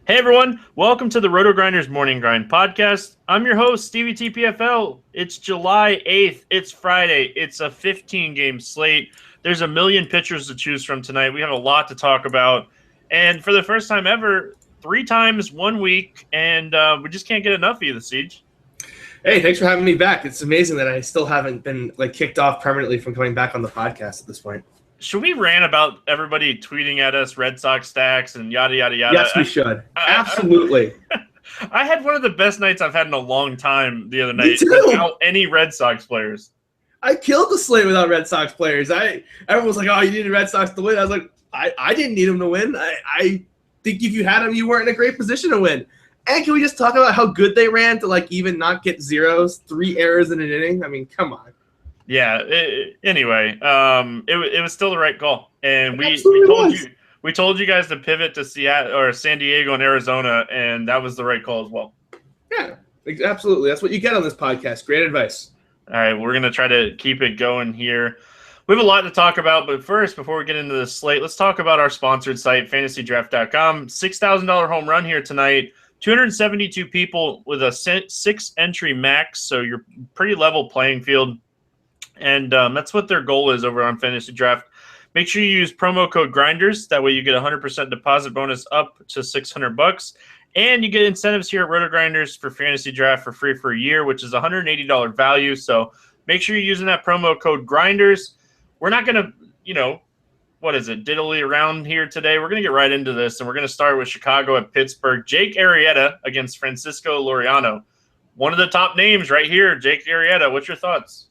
Hey everyone, welcome to the Roto Grinders Morning Grind podcast. I'm your host, Stevie TPFL. It's July 8th. It's Friday. It's a 15-game slate. There's a million pitchers to choose from tonight. We have a lot to talk about. And for the first time ever, 3 times 1 week, and we just can't get enough of you, the Siege. Hey, thanks for having me back. It's amazing that I still haven't been kicked off permanently from coming back on the podcast at this point. Should we rant about everybody tweeting at us Red Sox stacks and yada, yada, yada? Yes, we should. Absolutely. I had one of the best nights I've had in a long time the other night without any Red Sox players. I killed the slate without Red Sox players. Everyone was like, "Oh, you needed Red Sox to win." I was like, "I didn't need them to win. I think if you had them, you weren't in a great position to win." And can we just talk about how good they ran to even not get zeros, 3 errors in an inning? I mean, come on. Yeah. Anyway, it was still the right call, and we told you guys to pivot to Seattle or San Diego and Arizona, and that was the right call as well. Yeah, absolutely. That's what you get on this podcast. Great advice. All right, we're gonna try to keep it going here. We have a lot to talk about, but first, before we get into the slate, let's talk about our sponsored site, FantasyDraft.com. $6,000 home run here tonight. 272 people with a 6-entry max, so you're pretty level playing field. And that's what their goal is over on Fantasy Draft. Make sure you use promo code Grinders. That way you get a 100% deposit bonus up to $600. And you get incentives here at Roto Grinders for Fantasy Draft for free for a year, which is $180 value. So make sure you're using that promo code Grinders. We're not going to, diddly around here today. We're going to get right into this, and we're going to start with Chicago at Pittsburgh. Jake Arrieta against Francisco Liriano. One of the top names right here, Jake Arrieta. What's your thoughts?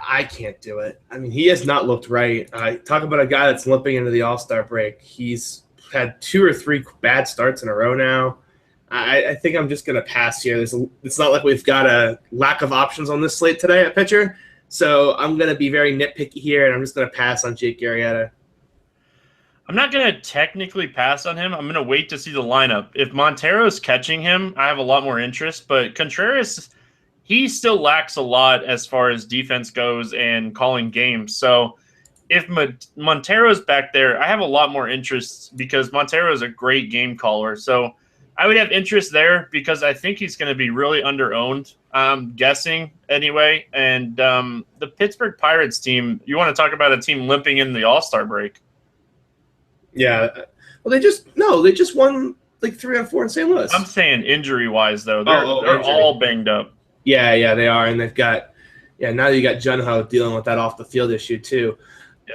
I can't do it. I mean, he has not looked right. Talk about a guy that's limping into the All-Star break. He's had 2 or 3 bad starts in a row now. I think I'm just going to pass here. It's not like we've got a lack of options on this slate today at pitcher. So I'm going to be very nitpicky here, and I'm just going to pass on Jake Arrieta. I'm not going to technically pass on him. I'm going to wait to see the lineup. If Montero's catching him, I have a lot more interest. But Contreras, he still lacks a lot as far as defense goes and calling games. So if Montero's back there, I have a lot more interest because Montero is a great game caller. So I would have interest there because I think he's going to be really under-owned, I'm guessing anyway. And the Pittsburgh Pirates team, you want to talk about a team limping in the All-Star break. Yeah. Well, they just won 3 on 4 in St. Louis. I'm saying injury-wise, though. They're all banged up. Yeah, they are. And they've got now you got Junho dealing with that off-the-field issue too. Yeah.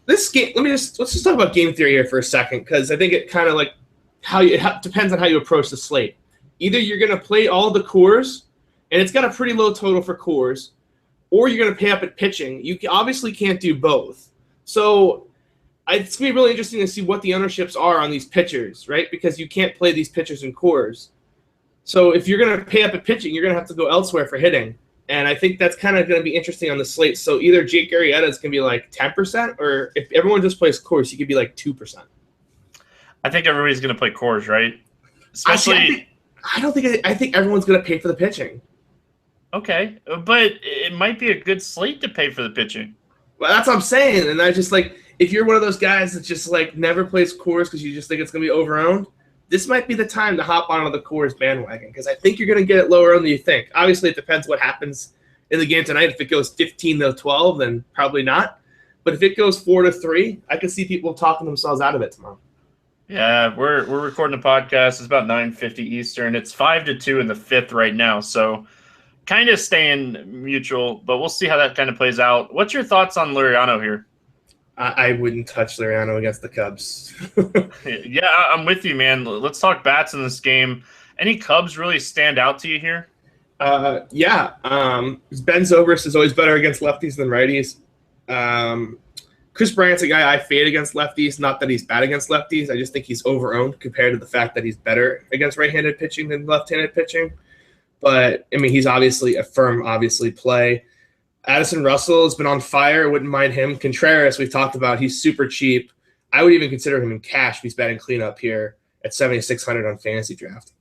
This game, let's just talk about game theory here for a second, because I think it kind of depends on how you approach the slate. Either you're going to play all the Coors, and it's got a pretty low total for Coors, or you're going to pay up at pitching. You obviously can't do both. So it's going to be really interesting to see what the ownerships are on these pitchers, right? Because you can't play these pitchers in Coors. So if you're going to pay up at pitching, you're going to have to go elsewhere for hitting. And I think that's kind of going to be interesting on the slate. So either Jake Arrieta is going to be 10%, or if everyone just plays Coors, he could be 2%. I think everybody's going to play Coors, right? Especially, I think everyone's going to pay for the pitching. Okay, but it might be a good slate to pay for the pitching. Well, that's what I'm saying. And I just if you're one of those guys that just never plays Coors because you just think it's going to be over-owned, this might be the time to hop onto the Coors bandwagon, because I think you're going to get it lower owned than you think. Obviously, it depends what happens in the game tonight. If it goes 15-12, then probably not. But if it goes 4-3, I could see people talking themselves out of it tomorrow. Yeah, we're recording a podcast. It's about 9:50 Eastern. It's 5-2 in the 5th right now, so kind of staying mutual, but we'll see how that kind of plays out. What's your thoughts on Liriano here? I wouldn't touch Liriano against the Cubs. Yeah, I'm with you, man. Let's talk bats in this game. Any Cubs really stand out to you here? Yeah. Ben Zobrist is always better against lefties than righties. Chris Bryant's a guy I fade against lefties. Not that he's bad against lefties. I just think he's over-owned compared to the fact that he's better against right-handed pitching than left-handed pitching. But, I mean, he's obviously a firm play. Addison Russell has been on fire. Wouldn't mind him. Contreras, we've talked about. He's super cheap. I would even consider him in cash if he's batting cleanup here at 7,600 on Fantasy Draft.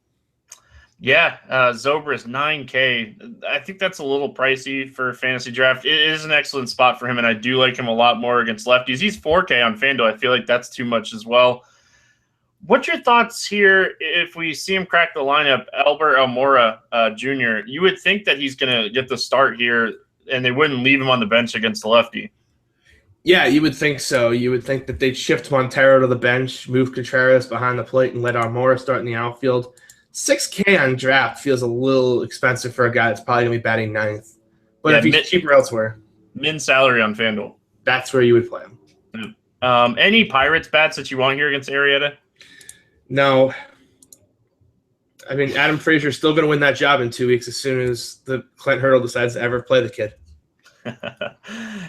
Yeah, Zobrist, $9K. I think that's a little pricey for Fantasy Draft. It is an excellent spot for him, and I do like him a lot more against lefties. He's $4K on FanDuel. I feel like that's too much as well. What's your thoughts here if we see him crack the lineup? Albert Almora Jr., you would think that he's going to get the start here, and they wouldn't leave him on the bench against the lefty. Yeah, you would think so. You would think that they'd shift Montero to the bench, move Contreras behind the plate, and let Almora start in the outfield. $6K on draft feels a little expensive for a guy that's probably going to be batting ninth. But Yeah, if he's cheaper elsewhere, min salary on FanDuel. that's where you would play him. Any Pirates bats that you want here against Arrieta? No. I mean, Adam Frazier's still going to win that job in 2 weeks as soon as the Clint Hurdle decides to ever play the kid.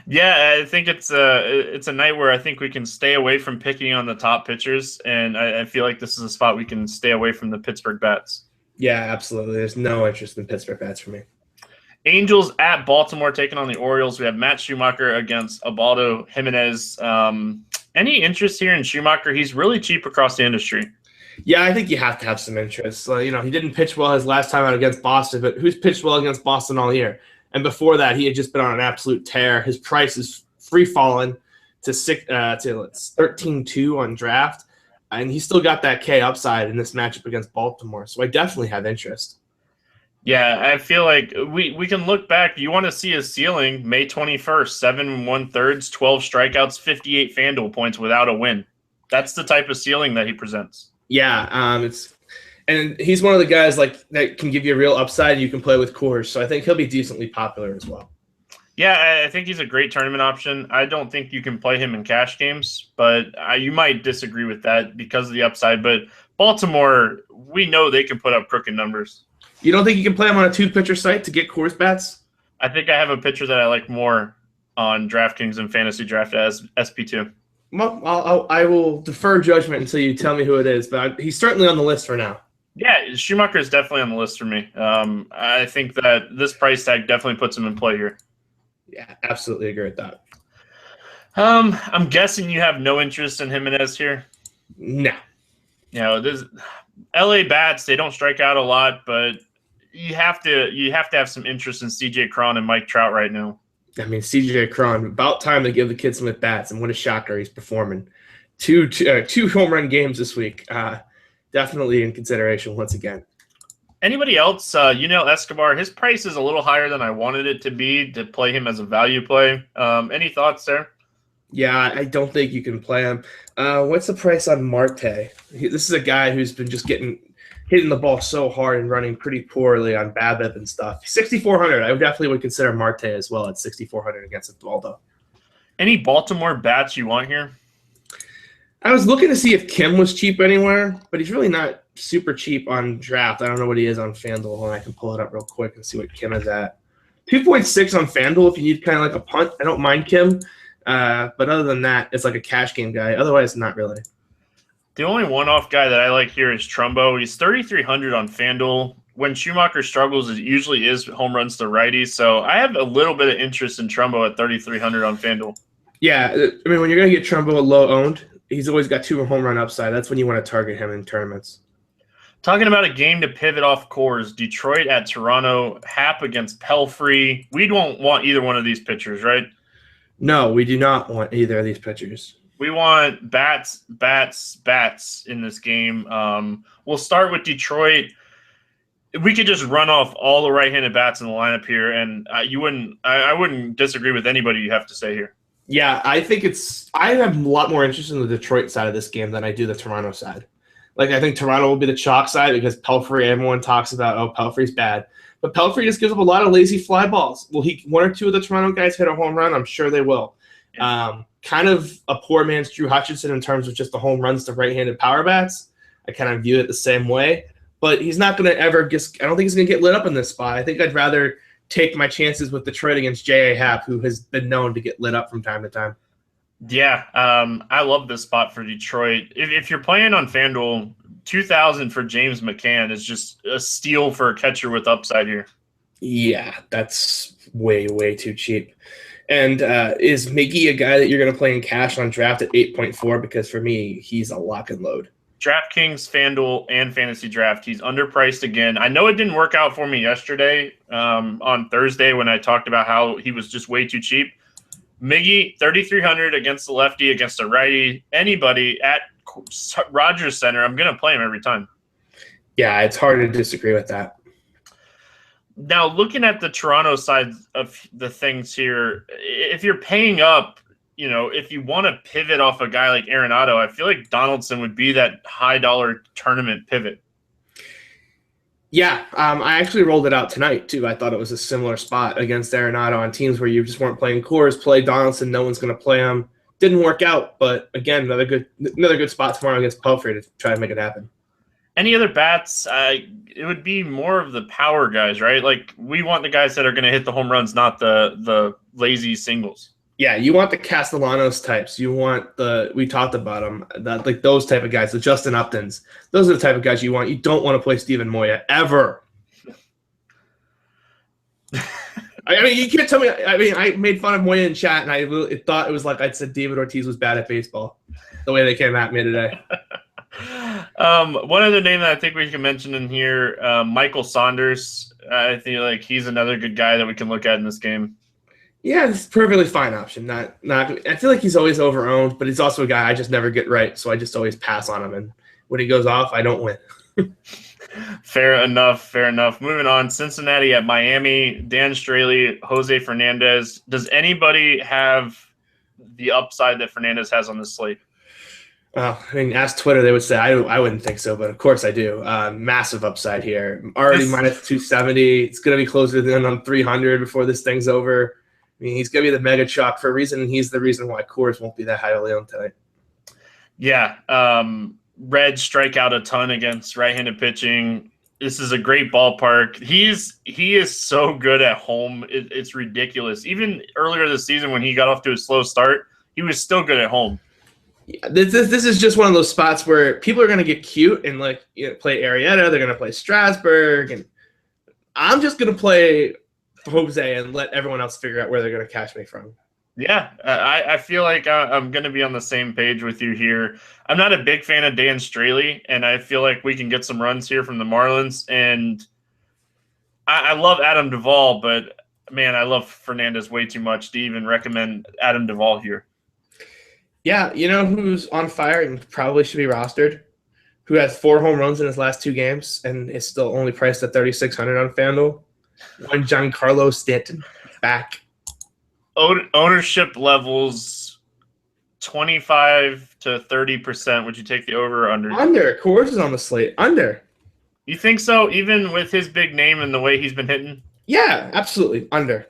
Yeah, I think it's a night where I think we can stay away from picking on the top pitchers, and I feel like this is a spot we can stay away from the Pittsburgh bats. Yeah, absolutely. There's no interest in Pittsburgh bats for me. Angels at Baltimore taking on the Orioles. We have Matt Schumacher against Ubaldo Jimenez. Any interest here in Schumacher? He's really cheap across the industry. Yeah, I think you have to have some interest. He didn't pitch well his last time out against Boston, but who's pitched well against Boston all year? And before that, he had just been on an absolute tear. His price is free falling to 13-2 on draft, and he still got that K upside in this matchup against Baltimore. So I definitely have interest. Yeah, I feel like we can look back. You want to see his ceiling, May 21st, 7 1/3, 12 strikeouts, 58 FanDuel points without a win. That's the type of ceiling that he presents. Yeah, and he's one of the guys that can give you a real upside. You can play with Coors, so I think he'll be decently popular as well. Yeah, I think he's a great tournament option. I don't think you can play him in cash games, but you might disagree with that because of the upside. But Baltimore, we know they can put up crooked numbers. You don't think you can play him on a two-pitcher site to get Coors bats? I think I have a pitcher that I like more on DraftKings and Fantasy Draft as SP2. Well, I will defer judgment until you tell me who it is, but he's certainly on the list for now. Yeah, Schumacher is definitely on the list for me. I think that this price tag definitely puts him in play here. Yeah, absolutely agree with that. I'm guessing you have no interest in Jimenez here. No. This LA bats, they don't strike out a lot, but you have to have some interest in CJ Cron and Mike Trout right now. I mean, CJ Cron, about time to give the kid some at bats, and what a shocker he's performing. Two home run games this week. Definitely in consideration once again. Anybody else? Escobar, his price is a little higher than I wanted it to be to play him as a value play. Any thoughts there? Yeah, I don't think you can play him. What's the price on Marte? This is a guy who's been just hitting the ball so hard and running pretty poorly on BABIP and stuff. 6,400. I definitely would consider Marte as well at 6,400 against Ubaldo. Any Baltimore bats you want here? I was looking to see if Kim was cheap anywhere, but he's really not super cheap on draft. I don't know what he is on FanDuel, and I can pull it up real quick and see what Kim is at. 2.6 on FanDuel if you need kind of like a punt. I don't mind Kim, but other than that, it's like a cash game guy. Otherwise, not really. The only one-off guy that I like here is Trumbo. He's 3,300 on FanDuel. When Schumacher struggles, it usually is home runs to righties. So I have a little bit of interest in Trumbo at 3,300 on FanDuel. Yeah, I mean, when you're going to get Trumbo low-owned, he's always got 2 home run upside. That's when you want to target him in tournaments. Talking about a game to pivot off Coors, Detroit at Toronto, Happ against Pelfrey. We don't want either one of these pitchers, right? No, we do not want either of these pitchers. We want bats in this game. We'll start with Detroit. We could just run off all the right-handed bats in the lineup here, and I wouldn't disagree with anybody you have to say here. Yeah, I have a lot more interest in the Detroit side of this game than I do the Toronto side. I think Toronto will be the chalk side because Pelfrey, everyone talks about, Pelfrey's bad. But Pelfrey just gives up a lot of lazy fly balls. Will one or two of the Toronto guys hit a home run? I'm sure they will. Kind of a poor man's Drew Hutchinson in terms of just the home runs to right-handed power bats. I kind of view it the same way. But he's not going to I don't think he's going to get lit up in this spot. I think I'd rather take my chances with Detroit against J.A. Happ, who has been known to get lit up from time to time. Yeah, I love this spot for Detroit. If you're playing on FanDuel, 2,000 for James McCann is just a steal for a catcher with upside here. Yeah, that's way, way too cheap. And is Miggy a guy that you're going to play in cash on draft at 8.4? Because for me, he's a lock and load. DraftKings, FanDuel, and Fantasy Draft. He's underpriced again. I know it didn't work out for me yesterday on Thursday when I talked about how he was just way too cheap. Miggy, 3,300 against the lefty, against a righty. Anybody at Rogers Center, I'm going to play him every time. Yeah, it's hard to disagree with that. Now, looking at the Toronto side of the things here, if you're paying up, if you want to pivot off a guy like Arenado, I feel like Donaldson would be that high-dollar tournament pivot. Yeah, I actually rolled it out tonight, too. I thought it was a similar spot against Arenado on teams where you just weren't playing Coors. Play Donaldson, no one's going to play him. Didn't work out, but again, another good spot tomorrow against Pelfrey to try to make it happen. Any other bats? It would be more of the power guys, right? Like, we want the guys that are going to hit the home runs, not the lazy singles. Yeah, you want the Castellanos types. You want we talked about them, like those type of guys, the Justin Uptons. Those are the type of guys you want. You don't want to play Steven Moya ever. I mean, you can't tell me. I mean, I made fun of Moya in chat, and I really thought it was like I said David Ortiz was bad at baseball, the way they came at me today. One other name that I think we can mention in here, Michael Saunders. I feel like he's another good guy that we can look at in this game. Yeah, it's a perfectly fine option. Not. I feel like he's always overowned, but he's also a guy I just never get right, so I just always pass on him. And when he goes off, I don't win. Fair enough. Moving on, Cincinnati at Miami, Dan Straley, Jose Fernandez. Does anybody have the upside that Fernandez has on this slate? Well, I mean, ask Twitter, they would say I wouldn't think so, but of course I do. Massive upside here. Already minus 270. It's going to be closer than 300 before this thing's over. I mean, he's going to be the mega chalk for a reason, and he's the reason why Coors won't be that highly owned tonight. Yeah. Reds strike out a ton against right-handed pitching. This is a great ballpark. He is so good at home. It's ridiculous. Even earlier this season when he got off to a slow start, he was still good at home. Yeah, this is just one of those spots where people are going to get cute and play Arrieta. They're going to play Strasburg, and I'm just going to play Jose and let everyone else figure out where they're going to catch me from. Yeah, I feel like I'm going to be on the same page with you here. I'm not a big fan of Dan Straley, and I feel like we can get some runs here from the Marlins. And I love Adam Duvall, but, man, I love Fernandez way too much to even recommend Adam Duvall here. Yeah, you know who's on fire and probably should be rostered? Who has 4 home runs in his last 2 games and is still only priced at $3,600 on FanDuel? One Giancarlo Stanton back. Ownership levels 25 to 30%. Would you take the over or under? Under. Coors is on the slate. Under. You think so? Even with his big name and the way he's been hitting? Yeah, absolutely. Under.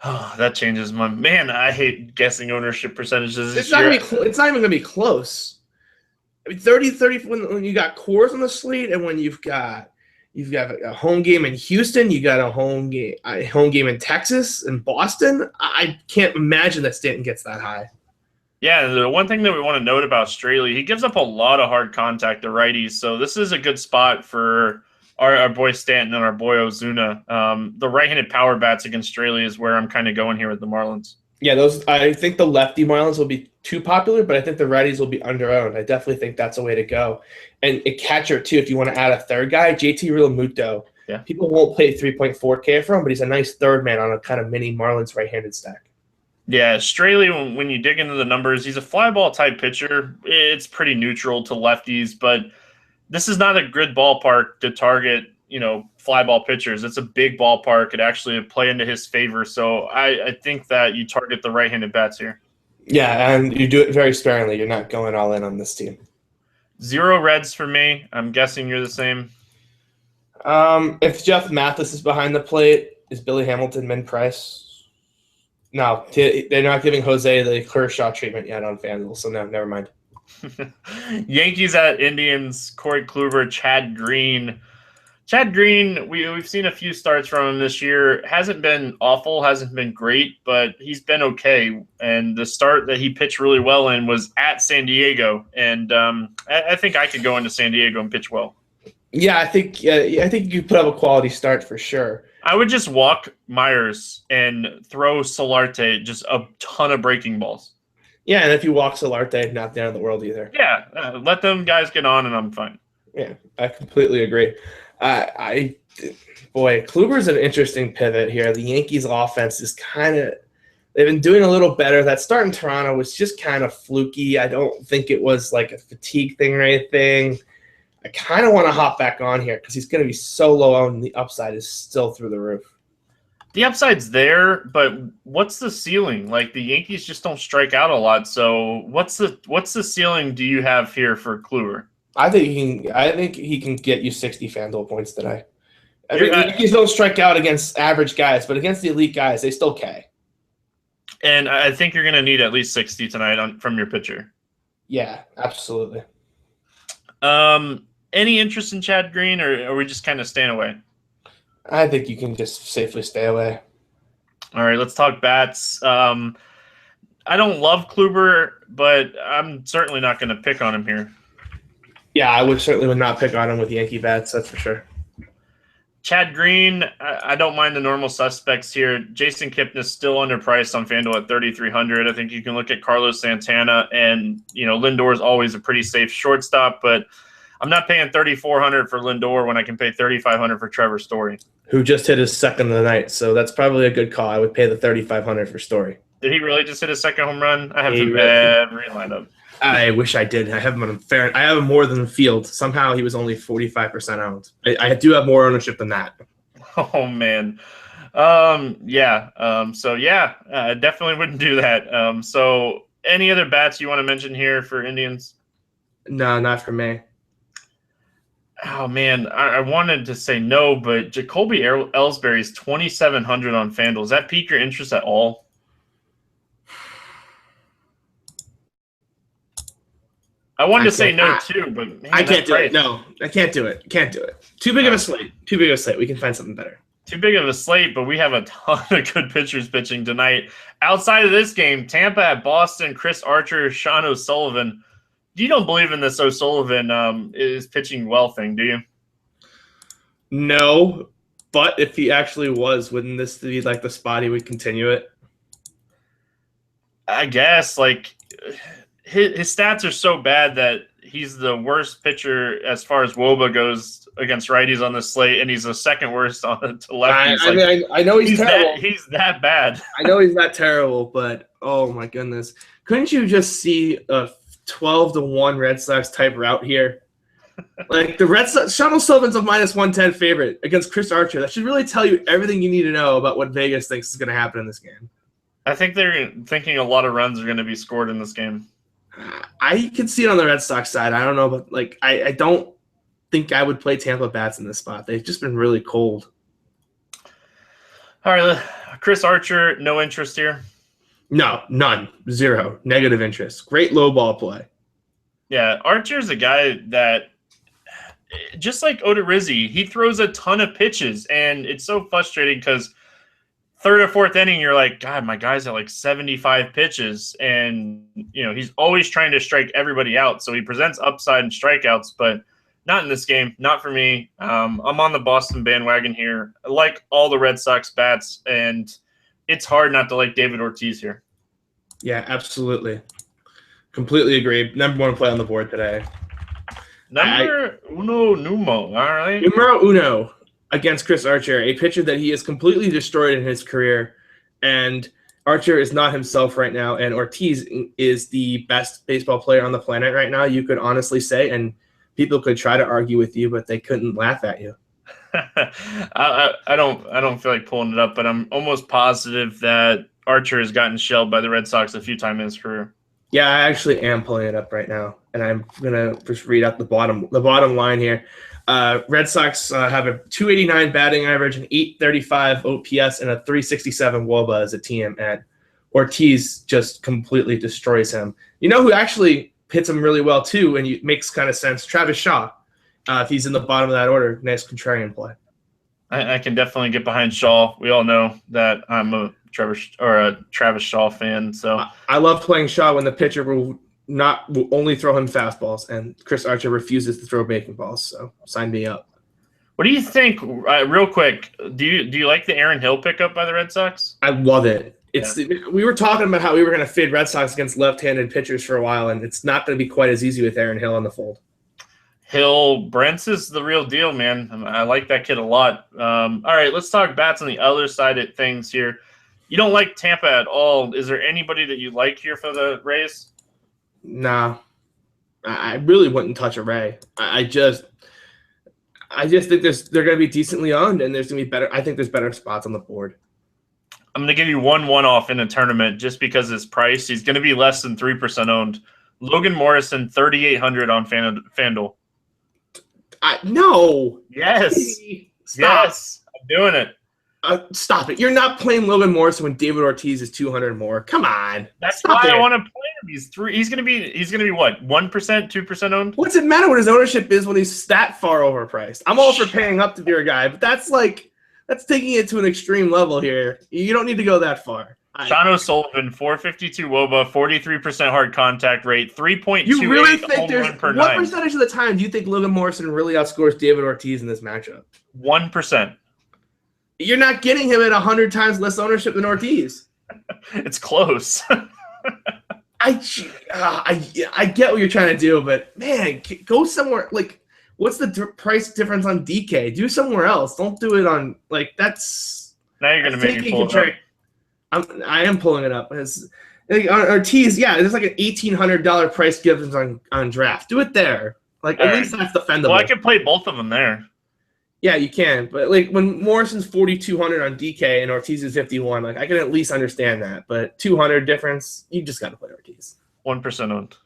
Oh, that changes my man. I hate guessing ownership percentages. It's not even gonna be close. I mean, 30 when you got Coors on the slate, and when you've got a home game in Houston, you got a home game in Texas and Boston. I can't imagine that Stanton gets that high. Yeah, the one thing that we want to note about Straley, he gives up a lot of hard contact to righties, so this is a good spot for our boy Stanton and our boy Ozuna. The right-handed power bats against Straley is where I'm kind of going here with the Marlins. Yeah, I think the lefty Marlins will be too popular, but I think the righties will be under-owned. I definitely think that's a way to go. And a catcher, too, if you want to add a third guy, JT Realmuto. Yeah. People won't pay 3.4K for him, but he's a nice third man on a kind of mini Marlins right-handed stack. Yeah, Straley, when you dig into the numbers, he's a fly ball type pitcher. It's pretty neutral to lefties, but this is not a good ballpark to target, fly ball pitchers. It's a big ballpark. It actually play into his favor. So I think that you target the right-handed bats here. Yeah, and you do it very sparingly. You're not going all in on this team. 0 Reds for me. I'm guessing you're the same. If Jeff Mathis is behind the plate, is Billy Hamilton min-price? No, they're not giving Jose the Kershaw treatment yet on FanDuel, so no, never mind. Yankees at Indians, Corey Kluber, Chad Green. Chad Green, we've seen a few starts from him this year. Hasn't been awful, hasn't been great, but he's been okay. And the start that he pitched really well in was at San Diego. And I think I could go into San Diego and pitch well. Yeah, I think you put up a quality start for sure. I would just walk Myers and throw Solarte just a ton of breaking balls. Yeah, and if you walk Solarte, not the end of the world either. Yeah, let them guys get on, and I'm fine. Yeah, I completely agree. Kluber's an interesting pivot here. The Yankees' offense is kind of They've been doing a little better. That start in Toronto was just kind of fluky. I don't think it was like a fatigue thing or anything. I kind of want to hop back on here because he's going to be so low and the upside is still through the roof. The upside's there, but what's the ceiling? Like the Yankees just don't strike out a lot. So what's the ceiling do you have here for Kluber? I think he can get you 60 FanDuel points today. The Yankees don't strike out against average guys, but against the elite guys, they still K. And I think you're going to need at least 60 tonight from your pitcher. Yeah, absolutely. Any interest in Chad Green, or are we just kind of staying away? I think you can just safely stay away. All right, let's talk bats. I don't love Kluber, but I'm certainly not going to pick on him here. Yeah, I certainly would not pick on him with Yankee bats, that's for sure. Chad Green, I don't mind the normal suspects here. Jason Kipnis still underpriced on FanDuel at 3,300. I think you can look at Carlos Santana, and Lindor is always a pretty safe shortstop, but I'm not paying 3,400 for Lindor when I can pay 3,500 for Trevor Story, who just hit his second of the night. So that's probably a good call. I would pay the 3,500 for Story. Did he really just hit his second home run? I have him every lineup. I wish I did. I have him on fair. I have him more than the field. Somehow he was only 45% owned. I do have more ownership than that. Oh man. I definitely wouldn't do that. So any other bats you want to mention here for Indians? No, not for me. Oh man, I wanted to say no, but Jacoby Ellsbury is 2,700 on FanDuel. Does that pique your interest at all? I wanted to say no too, but man, I can't do it. No, I can't do it. Can't do it. Too big of a slate. Too big of a slate. We can find something better. Too big of a slate, but we have a ton of good pitchers pitching tonight. Outside of this game, Tampa at Boston, Chris Archer, Sean O'Sullivan. You don't believe in this O'Sullivan is pitching well thing, do you? No, but if he actually was, wouldn't this be like the spot he would continue it? I guess, like his stats are so bad that he's the worst pitcher as far as WOBA goes against righties on the slate, and he's the second worst to lefties. I know he's terrible. He's that bad. I know he's that terrible, but oh my goodness. Couldn't you just see a 12-1 Red Sox type route here? Like the Red Sox, Sean O'Sullivan's a -110 favorite against Chris Archer. That should really tell you everything you need to know about what Vegas thinks is going to happen in this game. I think they're thinking a lot of runs are going to be scored in this game. I can see it on the Red Sox side. I don't know, but like I don't think I would play Tampa bats in this spot. They've just been really cold. All right, Chris Archer, no interest here. No, none, zero, negative interest. Great low ball play. Yeah, Archer's a guy that, just like Odorizzi, he throws a ton of pitches, and it's so frustrating because third or fourth inning, you're like, God, my guy's at like 75 pitches, and he's always trying to strike everybody out. So he presents upside and strikeouts, but not in this game, not for me. I'm on the Boston bandwagon here. I like all the Red Sox bats, and it's hard not to like David Ortiz here. Yeah, absolutely. Completely agree. Number one play on the board today. Numero uno, all right. Numero uno against Chris Archer, a pitcher that he has completely destroyed in his career. And Archer is not himself right now, and Ortiz is the best baseball player on the planet right now, you could honestly say, and people could try to argue with you, but they couldn't laugh at you. I don't feel like pulling it up, but I'm almost positive that Archer has gotten shelled by the Red Sox a few times in his career. Yeah, I actually am pulling it up right now, and I'm gonna just read out the bottom line here. Red Sox have a 289 batting average, an 835 OPS, and a 367 WOBA as a team, and Ortiz just completely destroys him. You know who actually hits him really well too, and it makes kind of sense? Travis Shaw. If he's in the bottom of that order, nice contrarian play. I can definitely get behind Shaw. We all know that I'm a Travis Shaw fan. So I love playing Shaw when the pitcher will only throw him fastballs, and Chris Archer refuses to throw breaking balls. So sign me up. What do you think? Real quick, do you like the Aaron Hill pickup by the Red Sox? I love it. We were talking about how we were going to fade Red Sox against left-handed pitchers for a while, and it's not going to be quite as easy with Aaron Hill on the fold. Brents is the real deal, man. I like that kid a lot. All right, let's talk bats on the other side of things here. You don't like Tampa at all. Is there anybody that you like here for the Rays? Nah, I really wouldn't touch a Ray. I just think they're going to be decently owned, and there's going to be better. I think there's better spots on the board. I'm going to give you one-off in the tournament just because his price. He's going to be less than 3% owned. Logan Morrison, 3,800 on FanDuel. No. Yes. Stop. Yes. I'm doing it. Stop it. You're not playing Logan Morrison when David Ortiz is 200 more. Come on. That's why I want to play him. He's going to be what? 1%, 2% owned? What's it matter what his ownership is when he's that far overpriced? I'm all for paying up to be your guy, but that's taking it to an extreme level here. You don't need to go that far. Sean O'Sullivan, 452 WOBA, 43% hard contact rate, 3.28 You really think home run per what nine. Percentage of the time do you think Logan Morrison really outscores David Ortiz in this matchup? 1%. You're not getting him at 100 times less ownership than Ortiz. It's close. I get what you're trying to do, but man, go somewhere. Like, what's the price difference on DK? Do somewhere else. Don't do it on that's. Now you're going to make me pull it up. I am pulling it up. It's, like, on Ortiz, yeah, there's like an $1,800 price difference on draft. Do it there. Like, at least that's defendable. Well, I could play both of them there. Yeah, you can. But like when Morrison's 4,200 on DK and Ortiz is 51, like I can at least understand that. But 200 difference, you just got to play Ortiz. 1% owned.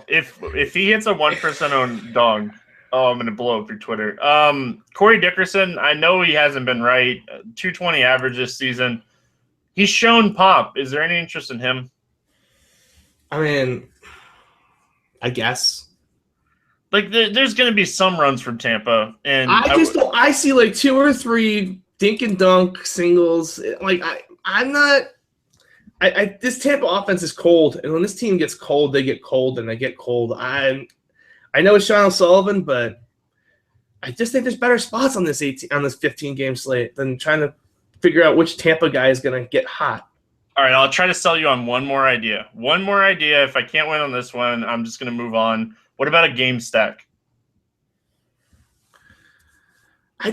If he hits a 1% owned dog, oh, I'm gonna blow up your Twitter. Corey Dickerson, I know he hasn't been right. 220 average this season. He's shown pop. Is there any interest in him? I mean, I guess. Like, there's going to be some runs from Tampa, and I see like 2 or 3 dink and dunk singles. Like I'm not. This Tampa offense is cold, and when this team gets cold, they get cold, and they get cold. I know it's Sean O'Sullivan, but I just think there's better spots on this 15 game slate than trying to figure out which Tampa guy is going to get hot. All right, I'll try to sell you on one more idea. One more idea. If I can't win on this one, I'm just going to move on. What about a game stack?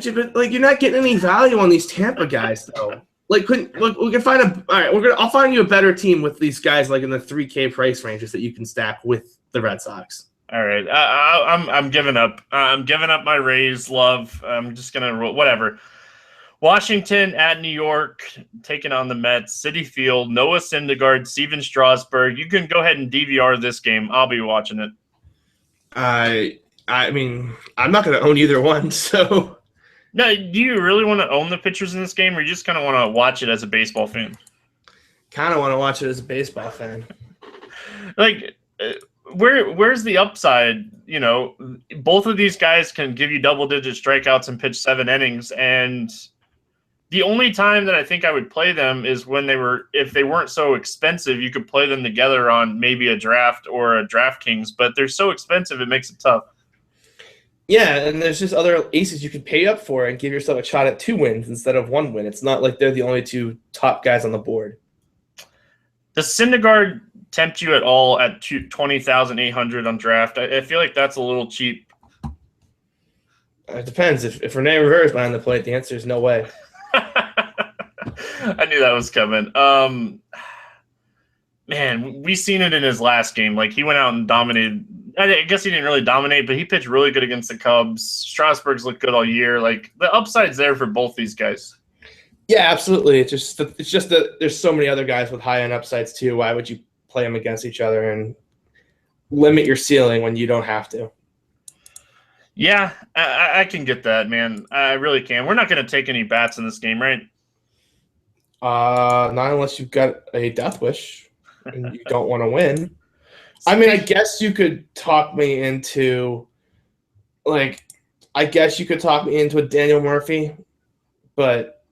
You're not getting any value on these Tampa guys though. We can find I'll find you a better team with these guys like in the 3K price ranges that you can stack with the Red Sox. All right, I'm giving up. I'm giving up my Rays love. I'm just gonna roll whatever. Washington at New York, taking on the Mets. Citi Field, Noah Syndergaard, Steven Strasburg. You can go ahead and DVR this game. I'll be watching it. I mean, I'm not going to own either one, so. No, do you really want to own the pitchers in this game, or you just kind of want to watch it as a baseball fan? Kind of want to watch it as a baseball fan. Like, where's the upside? You know, both of these guys can give you double-digit strikeouts and pitch 7 innings, and the only time that I think I would play them is if they weren't so expensive, you could play them together on maybe a draft or a DraftKings, but they're so expensive it makes it tough. Yeah, and there's just other aces you could pay up for and give yourself a shot at 2 wins instead of 1 win. It's not like they're the only 2 top guys on the board. Does Syndergaard tempt you at all at 20,800 on draft? I feel like that's a little cheap. It depends. If Rene Rivera is behind the plate, the answer is no way. I knew that was coming. Man, we seen it in his last game. Like, he went out and dominated. I guess he didn't really dominate, but he pitched really good against the Cubs. Strasburg's looked good all year. Like, the upside's there for both these guys. Yeah, absolutely. It's just that there's so many other guys with high end upsides too. Why would you play them against each other and limit your ceiling when you don't have to? Yeah, I can get that, man. I really can. We're not going to take any bats in this game, right? Not unless you've got a death wish and you don't want to win. I mean, I guess you could talk me into a Daniel Murphy, but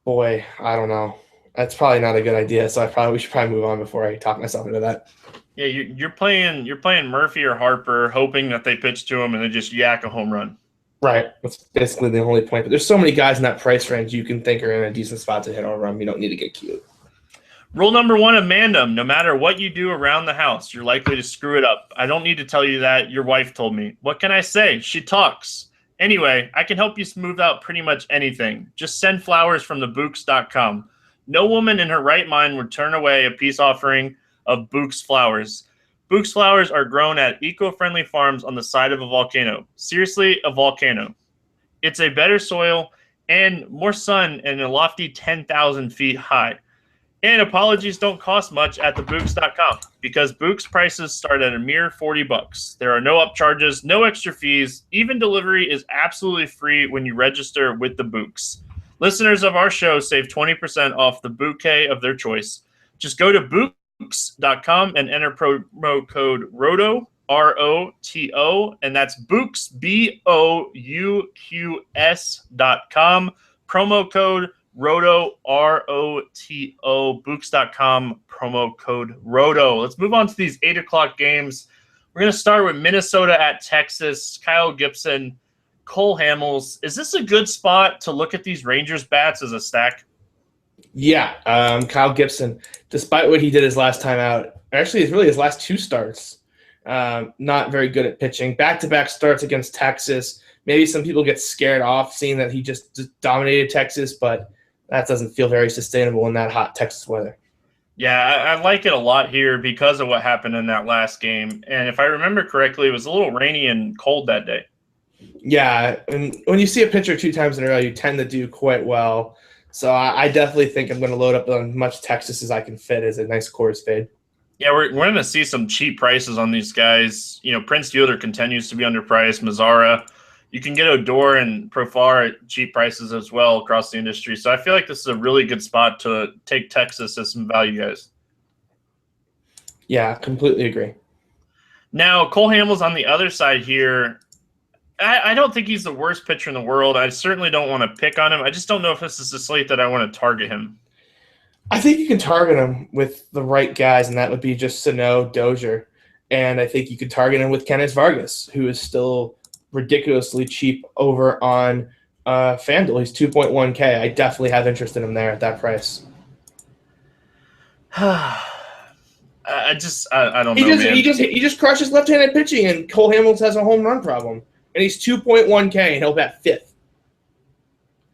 boy, I don't know. That's probably not a good idea. So we should probably move on before I talk myself into that. Yeah, you're playing Murphy or Harper, hoping that they pitch to him and they just yak a home run. Right. That's basically the only point. But there's so many guys in that price range you can think are in a decent spot to hit a home run. You don't need to get cute. Rule number 1 of Mandem: no matter what you do around the house, you're likely to screw it up. I don't need to tell you that. Your wife told me. What can I say? She talks. Anyway, I can help you smooth out pretty much anything. Just send flowers from thebooks.com. No woman in her right mind would turn away a peace offering of Bouqs flowers. Bouqs flowers are grown at eco-friendly farms on the side of a volcano. Seriously, a volcano. It's a better soil and more sun and a lofty 10,000 feet high. And apologies don't cost much at thebouqs.com because Bouqs prices start at a mere $40. There are no upcharges, no extra fees. Even delivery is absolutely free when you register with the Bouqs. Listeners of our show save 20% off the bouquet of their choice. Just go to Bouqs.com and enter promo code ROTO, ROTO, and that's Bouqs, BOUQS.com. Promo code ROTO, ROTO, Bouqs.com, promo code ROTO. Let's move on to these 8 o'clock games. We're going to start with Minnesota at Texas. Kyle Gibson, Cole Hamels. Is this a good spot to look at these Rangers bats as a stack? Yeah, Kyle Gibson, despite what he did his last time out, actually it's really his last 2 starts, not very good at pitching. Back-to-back starts against Texas. Maybe some people get scared off seeing that he just dominated Texas, but that doesn't feel very sustainable in that hot Texas weather. Yeah, I like it a lot here because of what happened in that last game. And if I remember correctly, it was a little rainy and cold that day. Yeah, and when you see a pitcher 2 times in a row, you tend to do quite well. So I definitely think I'm going to load up on as much Texas as I can fit as a nice Coors fade. Yeah, we're going to see some cheap prices on these guys. You know, Prince Fielder continues to be underpriced. Mazara. You can get Odor and Profar at cheap prices as well across the industry. So I feel like this is a really good spot to take Texas as some value guys. Yeah, completely agree. Now, Cole Hamels on the other side here. I don't think he's the worst pitcher in the world. I certainly don't want to pick on him. I just don't know if this is a slate that I want to target him. I think you can target him with the right guys, and that would be just Sano, Dozier. And I think you could target him with Kenneth Vargas, who is still ridiculously cheap over on FanDuel. He's 2.1K. I definitely have interest in him there at that price. I don't know, man. He just crushes left-handed pitching, and Cole Hamels has a home run problem. And he's 2.1K, and he'll bat 5th.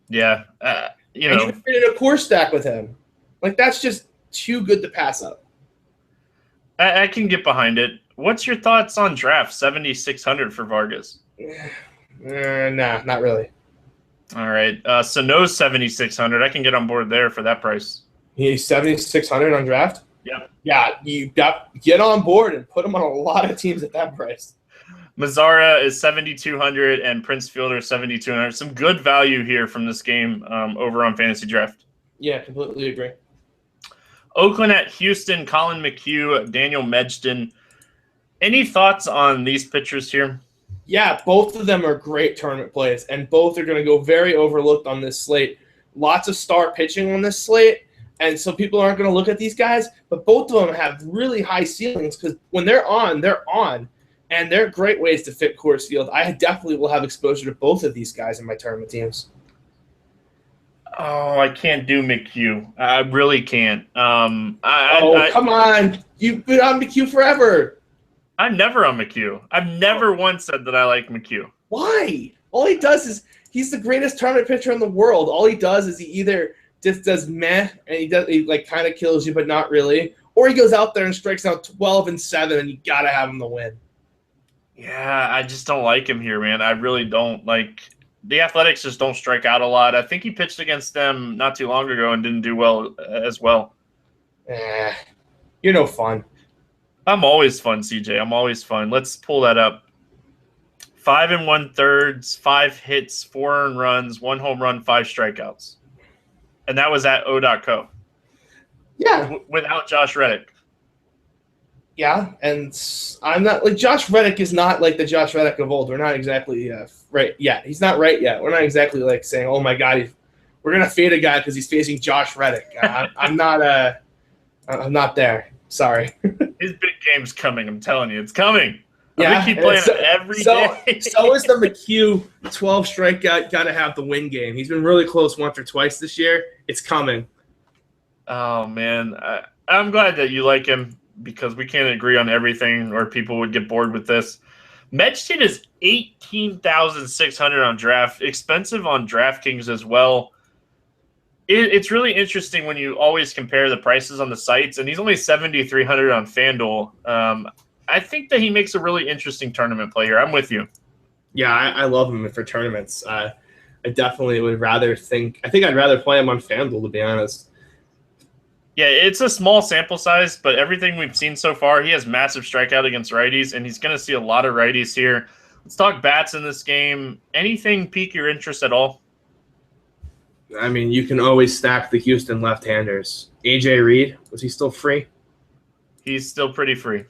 Yeah, And you created a core stack with him. Like, that's just too good to pass up. I can get behind it. What's your thoughts on draft 7,600 for Vargas? Nah, not really. All right. Sano's 7,600. I can get on board there for that price. He's 7,600 on draft? Yep. Yeah, you got get on board and put him on a lot of teams at that price. Mazara is 7,200 and Prince Fielder 7,200. Some good value here from this game over on Fantasy Draft. Yeah, completely agree. Oakland at Houston, Colin McHugh, Daniel Medgden. Any thoughts on these pitchers here? Yeah, both of them are great tournament plays, and both are going to go very overlooked on this slate. Lots of star pitching on this slate, and so people aren't going to look at these guys, but both of them have really high ceilings because when they're on, and they're great ways to fit Coors Field. I definitely will have exposure to both of these guys in my tournament teams. Oh, I can't do McHugh. I really can't. Come on. You've been on McHugh forever. I'm never on McHugh. I've never once said that I like McHugh. Why? All he does is he's the greatest tournament pitcher in the world. All he does is he either just does meh and he like kind of kills you, but not really, or he goes out there and strikes out 12-7, and you gotta have him to win. Yeah, I just don't like him here, man. I really don't. Like, the Athletics just don't strike out a lot. I think he pitched against them not too long ago and didn't do well as well. You're no fun. I'm always fun, CJ. I'm always fun. Let's pull that up. 5 1/3, 5 hits, 4 earned runs, 1 home run, 5 strikeouts. And that was at O.co. Yeah. Without Josh Reddick. Yeah, and I'm not like Josh Reddick is not like the Josh Reddick of old. We're not exactly right yet. He's not right yet. We're not exactly like saying, "Oh my God, we're gonna fade a guy because he's facing Josh Reddick." I'm not there. Sorry. His big game's coming. I'm telling you, it's coming. Yeah, I keep playing it every day. So is the McHugh 12 strikeout. Got to have the win game. He's been really close once or twice this year. It's coming. Oh man, I'm glad that you like him, because we can't agree on everything or people would get bored with this. Medgden is 18,600 on draft, expensive on DraftKings as well. It's really interesting when you always compare the prices on the sites, and he's only 7,300 on FanDuel. I think that he makes a really interesting tournament player. I'm with you. Yeah, I love him for tournaments. I definitely would rather think. I think I'd rather play him on FanDuel, to be honest. Yeah, it's a small sample size, but everything we've seen so far, he has massive strikeout against righties, and he's going to see a lot of righties here. Let's talk bats in this game. Anything pique your interest at all? I mean, you can always stack the Houston left-handers. AJ Reed, was he still free? He's still pretty free.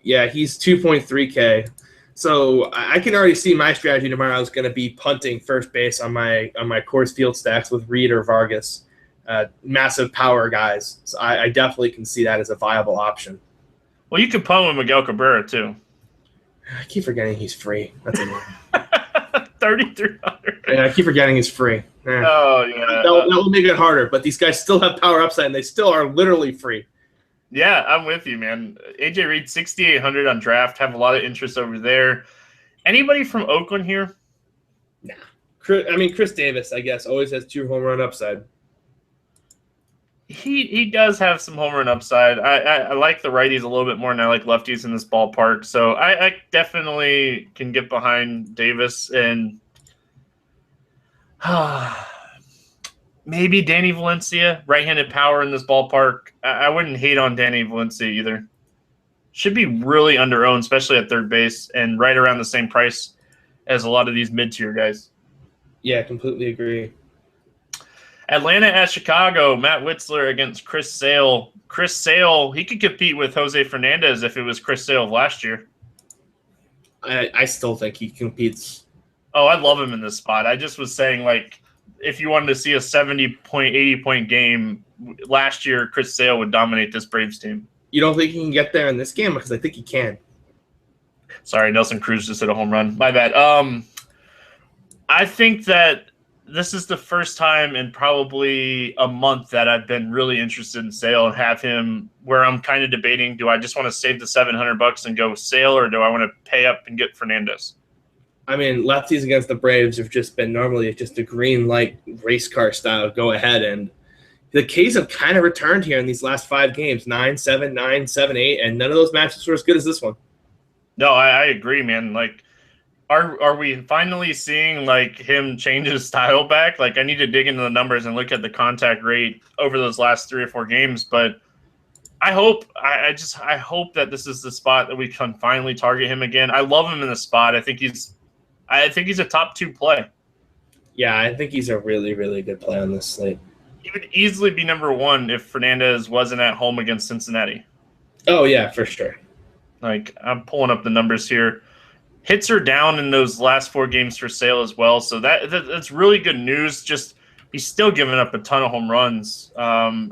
Yeah, he's 2.3K. So I can already see my strategy tomorrow is going to be punting first base on my Coors Field stacks with Reed or Vargas. Massive power guys. So I definitely can see that as a viable option. Well, you could punt with Miguel Cabrera, too. I keep forgetting he's free. That's annoying. 3,300. Yeah, I keep forgetting he's free. Oh, yeah. That will make it harder, but these guys still have power upside, and they still are literally free. Yeah, I'm with you, man. AJ Reed, 6,800 on draft. Have a lot of interest over there. Anybody from Oakland here? Nah. Chris Davis, I guess, always has 2 home run upside. He does have some home run upside. I like the righties a little bit more than I like lefties in this ballpark. So I definitely can get behind Davis and maybe Danny Valencia, right-handed power in this ballpark. I wouldn't hate on Danny Valencia either. Should be really under-owned, especially at third base, and right around the same price as a lot of these mid-tier guys. Yeah, completely agree. Atlanta at Chicago, Matt Witzler against Chris Sale. Chris Sale, he could compete with Jose Fernandez if it was Chris Sale of last year. I still think he competes. Oh, I love him in this spot. I just was saying, like, if you wanted to see a 70-point, 80-point game, last year Chris Sale would dominate this Braves team. You don't think he can get there in this game? Because I think he can. Sorry, Nelson Cruz just hit a home run. My bad. I think that this is the first time in probably a month that I've been really interested in Sale and have him where I'm kind of debating, do I just want to save the $700 and go Sale, or do I want to pay up and get Fernandez? I mean, lefties against the Braves have just been normally just a green light race car style go ahead, and the K's have kind of returned here in these last 5 games, 9-7, 9-7-8, and none of those matches were as good as this one. No, I agree, man. Like, are we finally seeing like him change his style back? Like, I need to dig into the numbers and look at the contact rate over those last 3 or 4 games, but I hope that this is the spot that we can finally target him again. I love him in the spot. I think he's a top 2 play. Yeah, I think he's a really, really good play on this slate. He would easily be number 1 if Fernandez wasn't at home against Cincinnati. Oh, yeah, for sure. Like, I'm pulling up the numbers here. Hits are down in those last 4 games for Sale as well, so that's really good news. Just he's still giving up a ton of home runs.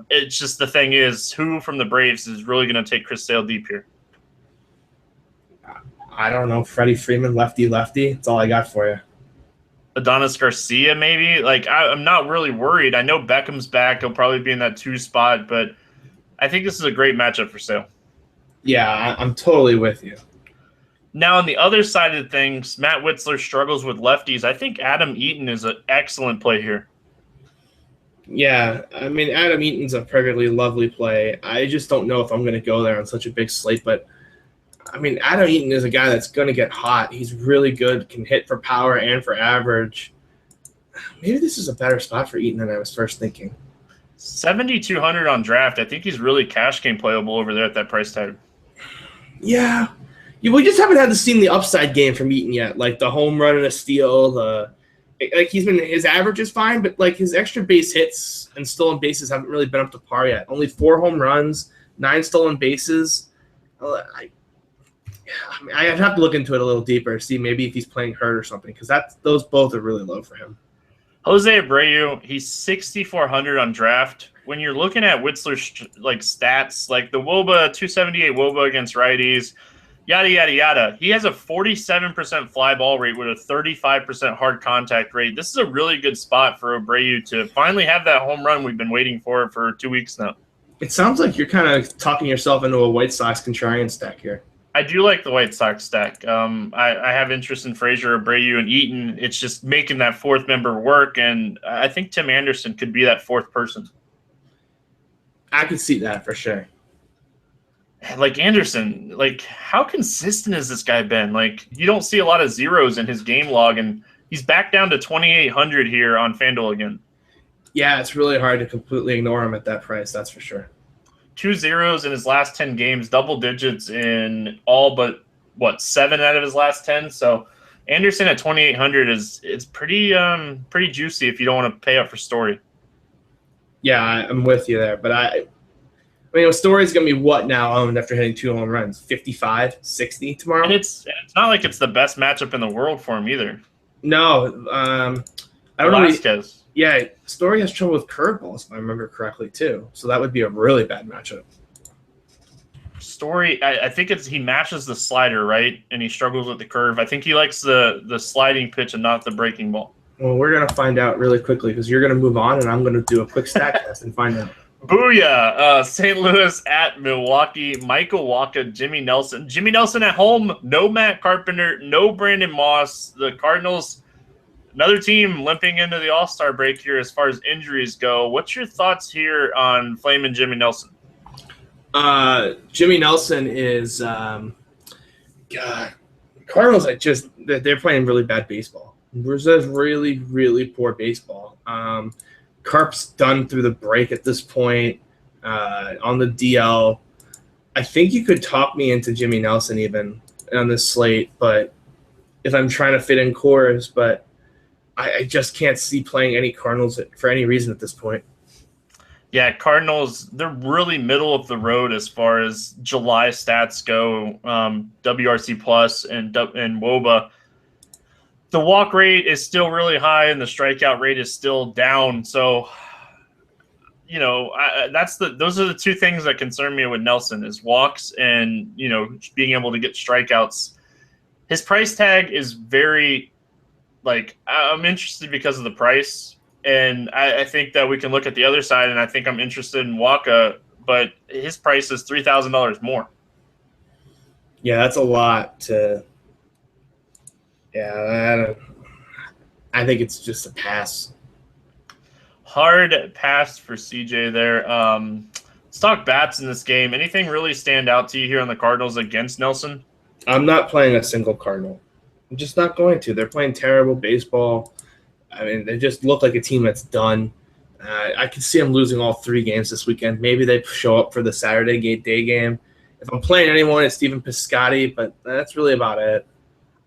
It's just the thing is, who from the Braves is really going to take Chris Sale deep here? I don't know. Freddie Freeman, lefty. That's all I got for you. Adonis Garcia, maybe? Like, I'm not really worried. I know Beckham's back. He'll probably be in that 2 spot, but I think this is a great matchup for Sale. Yeah, I'm totally with you. Now, on the other side of things, Matt Witzler struggles with lefties. I think Adam Eaton is an excellent play here. Yeah, I mean, Adam Eaton's a perfectly lovely play. I just don't know if I'm going to go there on such a big slate, but I mean, Adam Eaton is a guy that's going to get hot. He's really good, can hit for power and for average. Maybe this is a better spot for Eaton than I was first thinking. 7,200 on draft. I think he's really cash game playable over there at that price tag. Yeah. We just haven't had to see the upside game from Eaton yet, like the home run and a steal. His average is fine, but like his extra base hits and stolen bases haven't really been up to par yet. Only 4 home runs, 9 stolen bases. I'd have to look into it a little deeper, see maybe if he's playing hurt or something, because those both are really low for him. Jose Abreu, he's 6,400 on draft. When you're looking at Witzler's like stats, like the WOBA 278 WOBA against righties, yada yada yada, he has a 47% fly ball rate with a 35% hard contact rate. This is a really good spot for Abreu to finally have that home run we've been waiting for 2 weeks now. It sounds like you're kind of talking yourself into a White Sox contrarian stack here. I do like the White Sox stack. I have interest in Frazier, Abreu, and Eaton. It's just making that fourth member work, and I think Tim Anderson could be that fourth person. I could see that for sure. Like Anderson, like how consistent has this guy been? Like you don't see a lot of zeros in his game log, and he's back down to 2,800 here on FanDuel again. Yeah, it's really hard to completely ignore him at that price. That's for sure. 2 zeros in his last 10 games, double digits in all but 7 out of his last 10. So Anderson at 2,800 is pretty juicy if you don't want to pay up for Story. Yeah, I'm with you there, but I mean, Story's gonna be what now owned after hitting 2 home runs? 55, 60 tomorrow. And it's not like it's the best matchup in the world for him either. No, I don't know. Yeah, Story has trouble with curveballs, if I remember correctly, too. So that would be a really bad matchup. Story, I think he matches the slider, right? And he struggles with the curve. I think he likes the sliding pitch and not the breaking ball. Well, we're going to find out really quickly because you're going to move on, and I'm going to do a quick stat test and find out. Booyah! St. Louis at Milwaukee. Michael Wacha, Jimmy Nelson. Jimmy Nelson at home. No Matt Carpenter. No Brandon Moss. The Cardinals... Another team limping into the All-Star break here as far as injuries go. What's your thoughts here on Flamin' Jimmy Nelson? Jimmy Nelson is Cardinals. They're playing really bad baseball. Brazil's really, really poor baseball. Carp's done through the break at this point on the DL. I think you could talk me into Jimmy Nelson even on this slate, but if I'm trying to fit in cores, but I just can't see playing any Cardinals for any reason at this point. Yeah, Cardinals, they're really middle of the road as far as July stats go, WRC Plus and WOBA. The walk rate is still really high and the strikeout rate is still down. So, you know, those are the two things that concern me with Nelson is walks and, you know, being able to get strikeouts. His price tag is very... Like, I'm interested because of the price, and I think that we can look at the other side, and I think I'm interested in Wacha, but his price is $3,000 more. Yeah, that's a lot to – yeah, I think it's just a pass. Hard pass for CJ there. Let's talk bats in this game. Anything really stand out to you here on the Cardinals against Nelson? I'm not playing a single Cardinal. I'm just not going to. They're playing terrible baseball. I mean, they just look like a team that's done. I can see them losing all 3 games this weekend. Maybe they show up for the Saturday day game. If I'm playing anyone, it's Stephen Piscotty, but that's really about it.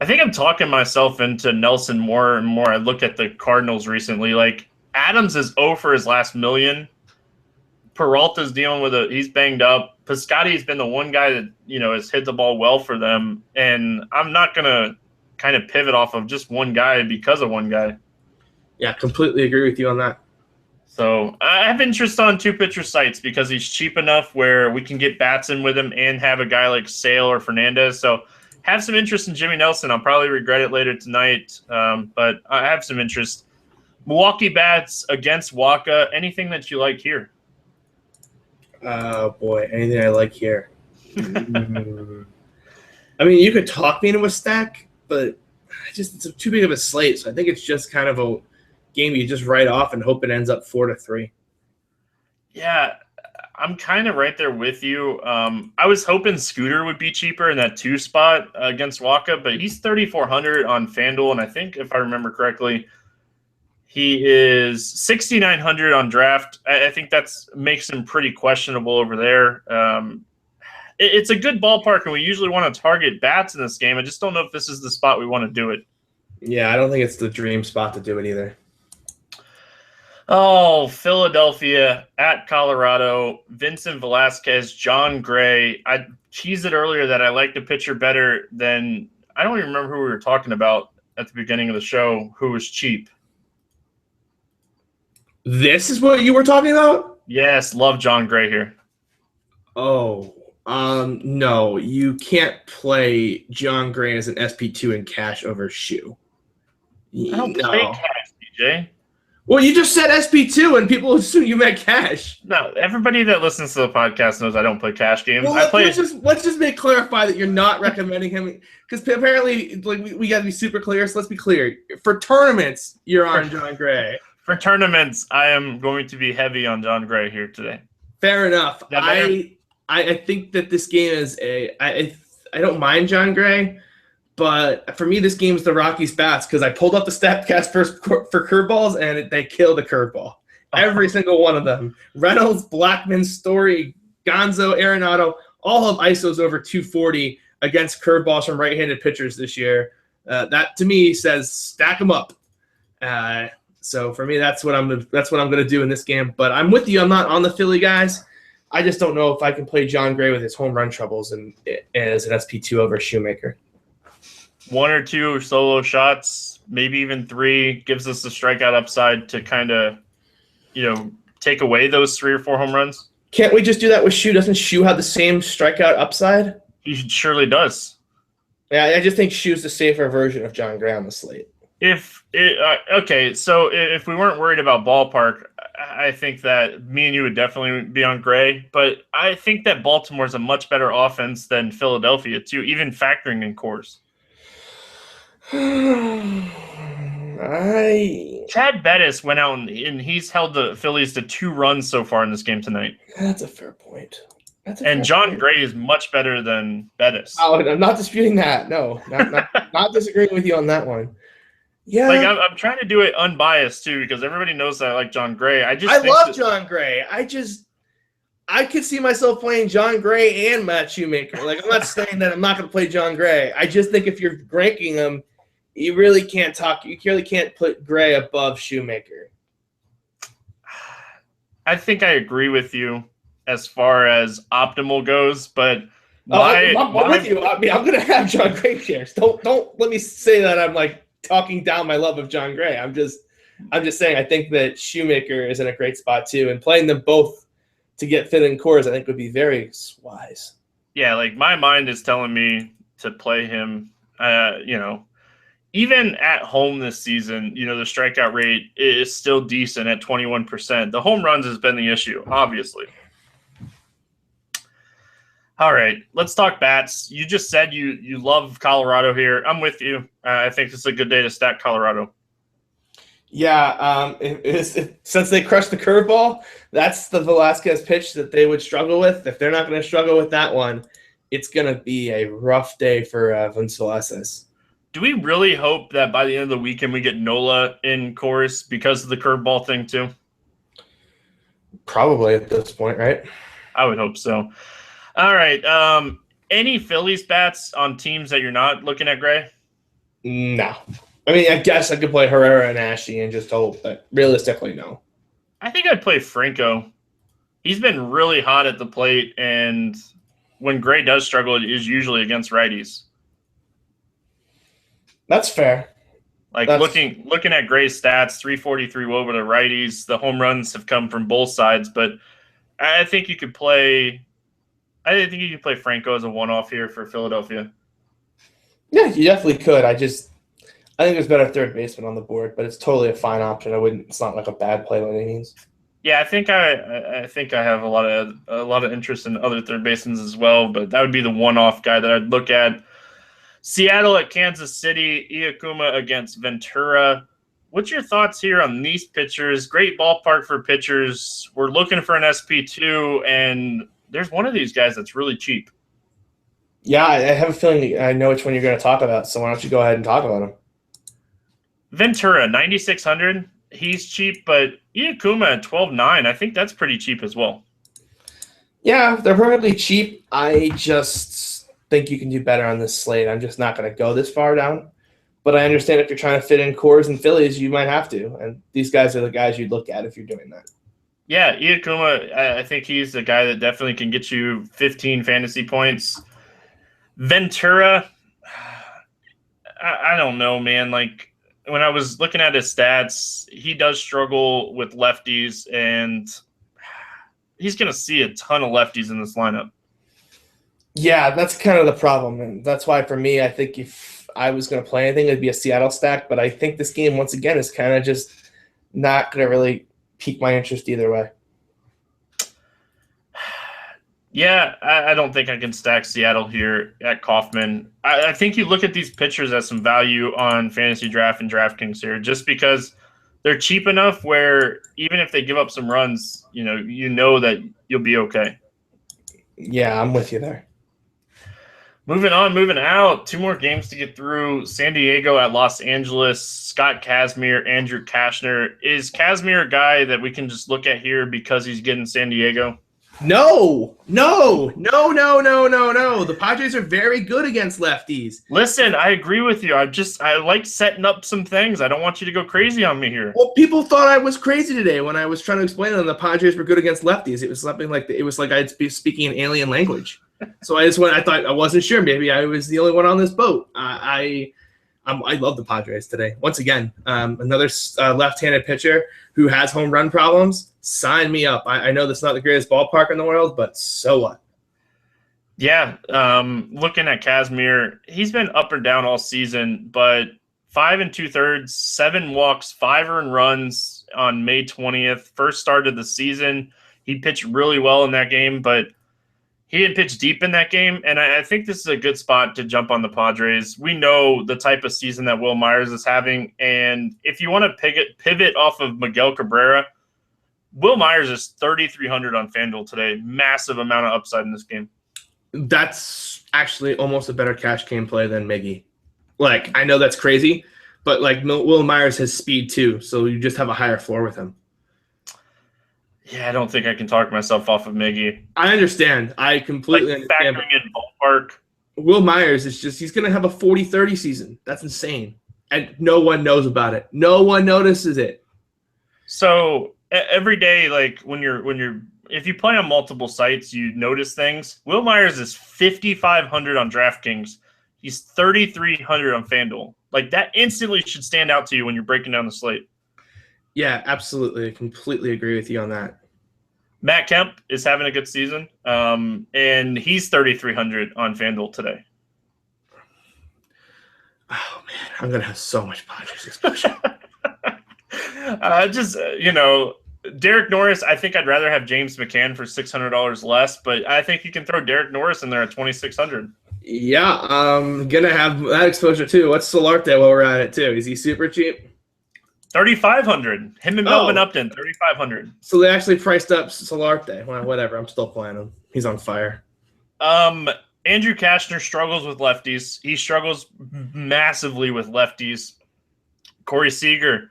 I think I'm talking myself into Nelson more and more. I look at the Cardinals recently. Like, Adams is 0 for his last million. Peralta's dealing with he's banged up. Piscotty's been the one guy that, you know, has hit the ball well for them. And I'm not going to kind of pivot off of just one guy because of one guy. Yeah, completely agree with you on that. So I have interest on 2-pitcher sites because he's cheap enough where we can get bats in with him and have a guy like Sale or Fernandez. So have some interest in Jimmy Nelson. I'll probably regret it later tonight, but I have some interest. Milwaukee bats against Wacha. Anything that you like here? Oh, boy, anything I like here. I mean, you could talk me into a stack, but it's too big of a slate. So I think it's just kind of a game you just write off and hope it ends up 4-3. Yeah, I'm kind of right there with you. I was hoping Scooter would be cheaper in that 2 spot against Wacha, but he's 3,400 on FanDuel, and I think if I remember correctly, he is 6,900 on draft. I think makes him pretty questionable over there. It's a good ballpark, and we usually want to target bats in this game. I just don't know if this is the spot we want to do it. Yeah, I don't think it's the dream spot to do it either. Oh, Philadelphia at Colorado, Vincent Velasquez, John Gray. I teased it earlier that I like the pitcher better than – I don't even remember who we were talking about at the beginning of the show who was cheap. This is what you were talking about? Yes, love John Gray here. Oh, no, you can't play John Gray as an SP2 in cash over Shoe. I don't play cash, DJ. Well, you just said SP2, and people assume you meant cash. No, everybody that listens to the podcast knows I don't play cash games. Well, let's just clarify that you're not recommending him, because apparently, like, we got to be super clear. So let's be clear. For tournaments, you're on Jon Gray. For tournaments, I am going to be heavy on Jon Gray here today. Fair enough. I think that this game is I don't mind Jon Gray, but for me, this game is the Rockies bats, because I pulled up the StatCast for curveballs, and they kill the curveball. Every single one of them. Reynolds, Blackmon, Story, Gonzo, Arenado, all have ISOs over 240 against curveballs from right-handed pitchers this year. That to me says stack them up. So for me, that's what I'm going to do in this game. But I'm with you. I'm not on the Philly guys. I just don't know if I can play Jon Gray with his home run troubles and as an SP2 over Shoemaker. 1 or 2 solo shots, maybe even 3, gives us the strikeout upside to kind of, take away those 3 or 4 home runs. Can't we just do that with Shu? Doesn't Shu have the same strikeout upside? He surely does. Yeah, I just think Shu's the safer version of Jon Gray on the slate. So if we weren't worried about ballpark, I think that me and you would definitely be on Gray. But I think that Baltimore is a much better offense than Philadelphia, too, even factoring in Coors. Chad Bettis went out and he's held the Phillies to 2 runs so far in this game tonight. That's a fair point. Jon Gray is much better than Bettis. Oh, I'm not disputing that. No, not disagreeing with you on that one. Yeah, I'm trying to do it unbiased too, because everybody knows that I like Jon Gray. I love Jon Gray. I could see myself playing Jon Gray and Matt Shoemaker. Like, I'm not saying that I'm not going to play Jon Gray. I just think if you're ranking them, you really can't put Gray above Shoemaker. I think I agree with you as far as optimal goes, but I'm with you. I mean, I'm going to have Jon Gray shares. Don't let me say that I'm like talking down my love of Jon Gray. I'm just saying I think that Shoemaker is in a great spot too, and playing them both to get fit in Coors I think would be very wise. Yeah, like my mind is telling me to play him. Even at home this season, the strikeout rate is still decent at 21%. The home runs has been the issue, obviously. All right, let's talk bats. You just said you love Colorado here. I'm with you. I think this is a good day to stack Colorado. Yeah, since they crushed the curveball, that's the Velasquez pitch that they would struggle with. If they're not going to struggle with that one, it's going to be a rough day for Vince Velasquez. Do we really hope that by the end of the weekend we get Nola in Coors because of the curveball thing too? Probably at this point, right? I would hope so. All right. Any Phillies bats on teams that you're not looking at, Gray? No. I mean, I guess I could play Herrera and Ashe and just hope, but realistically, no. I think I'd play Franco. He's been really hot at the plate, and when Gray does struggle, it is usually against righties. That's fair. Looking at Gray's stats, 343 WOBA to righties. The home runs have come from both sides, but I think you could play Franco as a one-off here for Philadelphia. Yeah, you definitely could. I think there's better third baseman on the board, but it's totally a fine option. It's not like a bad play by any means. Yeah, I think I have a lot of interest in other third basemans as well, but that would be the one-off guy that I'd look at. Seattle at Kansas City, Iacuma against Ventura. What's your thoughts here on these pitchers? Great ballpark for pitchers. We're looking for an SP2, and there's one of these guys that's really cheap. Yeah, I have a feeling I know which one you're going to talk about, so why don't you go ahead and talk about him? Ventura, 9,600. He's cheap, but Iacuma at 12,900. I think that's pretty cheap as well. Yeah, they're perfectly cheap. I just think you can do better on this slate. I'm just not going to go this far down. But I understand if you're trying to fit in Coors and Phillies, you might have to. And these guys are the guys you'd look at if you're doing that. Yeah, Iacuma, I think he's the guy that definitely can get you 15 fantasy points. Ventura, I don't know, man. Like, when I was looking at his stats, he does struggle with lefties, and he's going to see a ton of lefties in this lineup. Yeah, that's kind of the problem. And that's why, for me, I think if I was going to play anything, it'd be a Seattle stack. But I think this game, once again, is kind of just not going to really pique my interest either way. Yeah, I don't think I can stack Seattle here at Kauffman. I think you look at these pitchers as some value on Fantasy Draft and DraftKings here, just because they're cheap enough where even if they give up some runs, you know that you'll be okay. Yeah, I'm with you there. Moving on, moving out. 2 more games to get through. San Diego at Los Angeles. Scott Kazmir, Andrew Cashner. Is Kazmir a guy that we can just look at here because he's getting San Diego? No. The Padres are very good against lefties. Listen, I agree with you. I like setting up some things. I don't want you to go crazy on me here. Well, people thought I was crazy today when I was trying to explain to them the Padres were good against lefties. It was something like I'd be speaking an alien language. So I thought I wasn't sure. Maybe I was the only one on this boat. I love the Padres today. Once again, another left-handed pitcher who has home run problems. Sign me up. I know that's not the greatest ballpark in the world, but so what? Yeah, looking at Kazmir, he's been up and down all season, but 5 2/3, 7 walks, 5 earned runs on May 20th. First start of the season. He pitched really well in that game, but he didn't pitch deep in that game, and I think this is a good spot to jump on the Padres. We know the type of season that Will Myers is having, and if you want to pivot off of Miguel Cabrera, Will Myers is 3,300 on FanDuel today. Massive amount of upside in this game. That's actually almost a better cash game play than Miggy. Like, I know that's crazy, but like Will Myers has speed too, so you just have a higher floor with him. Yeah, I don't think I can talk myself off of Miggy. I understand. I completely understand. Factoring in ballpark. Will Myers is he's going to have a 40-30 season. That's insane. And no one knows about it. No one notices it. So every day, like if you play on multiple sites, you notice things. Will Myers is 5,500 on DraftKings. He's 3,300 on FanDuel. Like, that instantly should stand out to you when you're breaking down the slate. Yeah, absolutely. I completely agree with you on that. Matt Kemp is having a good season, and he's 3,300 on FanDuel today. Oh, man, I'm going to have so much Padres exposure. Derek Norris, I think I'd rather have James McCann for $600 less, but I think you can throw Derek Norris in there at 2,600. Yeah, I'm going to have that exposure too. What's Solarte while we're at it too? Is he super cheap? 3,500. Him and Melvin Upton, 3,500. So they actually priced up Solarte. Well, whatever. I'm still playing him. He's on fire. Andrew Cashner struggles with lefties. He struggles massively with lefties. Corey Seager,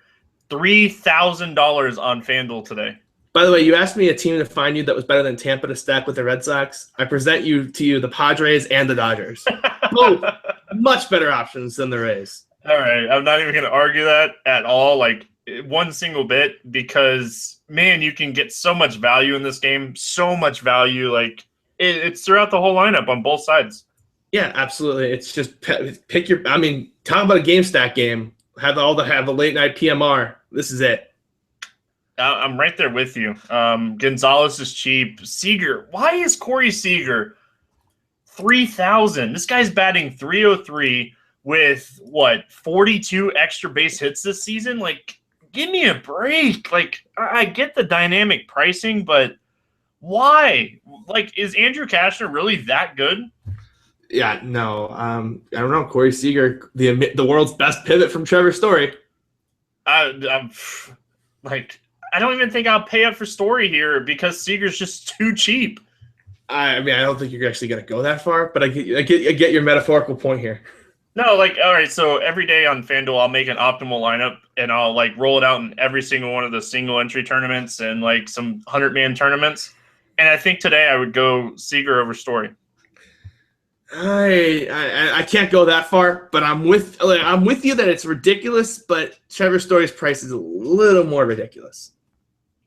$3,000 on FanDuel today. By the way, you asked me a team to find you that was better than Tampa to stack with the Red Sox. I present you the Padres and the Dodgers. Both much better options than the Rays. All right, I'm not even going to argue that at all, like one single bit, because, man, you can get so much value in this game, so much value. Like, it's throughout the whole lineup on both sides. Yeah, absolutely. It's just pick your – I mean, talk about a game stack game. Have the late-night PMR. This is it. I'm right there with you. Gonzalez is cheap. Seager, why is Corey Seager 3,000? This guy's batting 303 with, 42 extra base hits this season? Like, give me a break. Like, I get the dynamic pricing, but why? Like, is Andrew Cashner really that good? Yeah, no. I don't know. Corey Seager, the world's best pivot from Trevor Story. I'm like, I don't even think I'll pay up for Story here because Seager's just too cheap. I mean, I don't think you're actually going to go that far, but I get your metaphorical point here. No, like, all right, so every day on FanDuel, I'll make an optimal lineup, and I'll, like, roll it out in every single one of the single-entry tournaments and, like, some 100-man tournaments. And I think today I would go Seager over Story. I can't go that far, but I'm with you that it's ridiculous, but Trevor Story's price is a little more ridiculous.